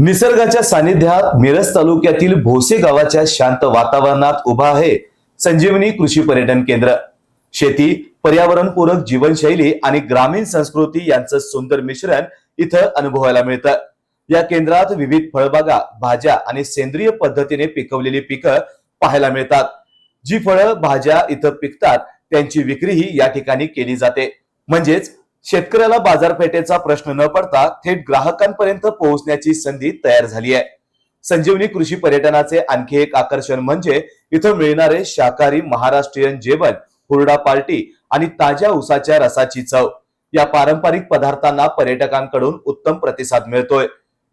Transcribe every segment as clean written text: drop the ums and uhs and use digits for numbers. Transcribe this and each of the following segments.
निसर्गाच्या सानिध्यात मिरज तालुक्यातील भोसे गावाच्या शांत वातावरणात उभा आहे संजीवनी कृषी पर्यटन केंद्र। शेती, पर्यावरणपूरक जीवनशैली आणि ग्रामीण संस्कृती यांचं सुंदर मिश्रण इथं अनुभवायला मिळतं। या केंद्रात विविध फळबागा, भाज्या आणि सेंद्रिय पद्धतीने पिकवलेली पिकं पाहायला मिळतात। जी फळं, भाज्या इथं पिकतात त्यांची विक्रीही या ठिकाणी केली जाते। म्हणजेच शेतकऱ्याला बाजारपेठेचा प्रश्न न पडता थेट ग्राहकांपर्यंत पोहोचण्याची संधी तयार झाली आहे। संजीवनी कृषी पर्यटनाचे आणखी एक आकर्षण म्हणजे इथं मिळणारे शाकाहारी महाराष्ट्रीयन जेवण, हुरडा पार्टी आणि ताज्या ऊसाच्या रसाची चव। या पारंपरिक पदार्थांना पर्यटकांकडून उत्तम प्रतिसाद मिळतोय।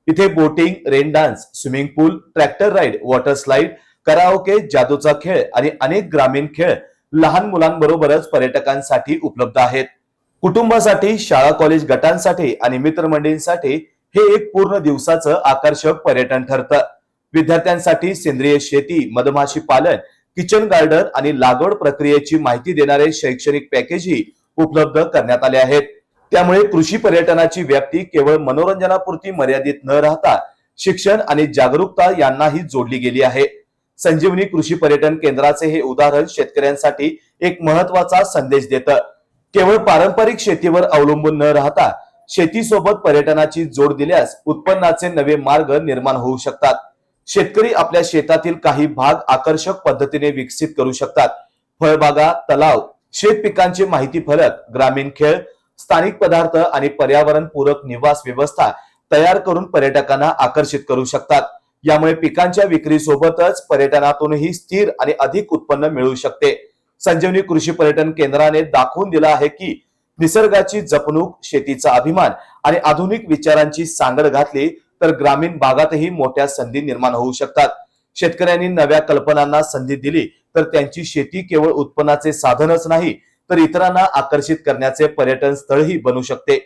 इथे boating, rain dance, swimming pool, tractor ride, water slide, karaoke, जादूचा खेळ आणि अनेक ग्रामीण खेळ लहान मुलांबरोबरच पर्यटकांसाठी उपलब्ध आहेत। कुटुंबासाठी, शाळा कॉलेज गटांसाठी आणि मित्रमंडळींसाठी हे एक पूर्ण दिवसाचं आकर्षक पर्यटन ठरतं। विद्यार्थ्यांसाठी सेंद्रिय शेती, मधमाशी पालन, किचन गार्डन आणि लागवड प्रक्रियेची माहिती देणारे शैक्षणिक पॅकेजही उपलब्ध करण्यात आले आहेत। त्यामुळे कृषी पर्यटनाची व्याप्ती केवळ मनोरंजनापुरती मर्यादित न राहता शिक्षण आणि जागरूकता यांनाही जोडली गेली आहे। संजीवनी कृषी पर्यटन केंद्राचे हे उदाहरण शेतकऱ्यांसाठी एक महत्त्वाचा संदेश देतं। केवळ पारंपरिक शेतीवर अवलंबून न राहता शेतीसोबत पर्यटनाची जोड दिल्यास उत्पन्नाचे नवे मार्ग निर्माण होऊ शकतात। शेतकरी आपल्या शेतातील काही भाग आकर्षक पद्धतीने विकसित करू शकतात। फळबागा, तलाव, शेत पिकांचे माहिती फलक, ग्रामीण खेळ, स्थानिक पदार्थ आणि पर्यावरणपूरक निवास व्यवस्था तयार करून पर्यटकांना आकर्षित करू शकतात। यामुळे पिकांच्या विक्रीसोबतच पर्यटनातूनही स्थिर आणि अधिक उत्पन्न मिळू शकते। संजीवनी कृषी पर्यटन केंद्राने दाखवून दिला आहे की निसर्गाची जपणूक, शेतीचा अभिमान आणि आधुनिक विचारांची सांगड घातली तर ग्रामीण भागातही मोठ्या संधी निर्माण होऊ शकतात। शेतकऱ्यांनी नव्या कल्पनांना संधी दिली तर त्यांची शेती केवळ उत्पन्नाचे साधनच नाही तर इतरांना आकर्षित करण्याचे पर्यटन स्थळही बनू शकते।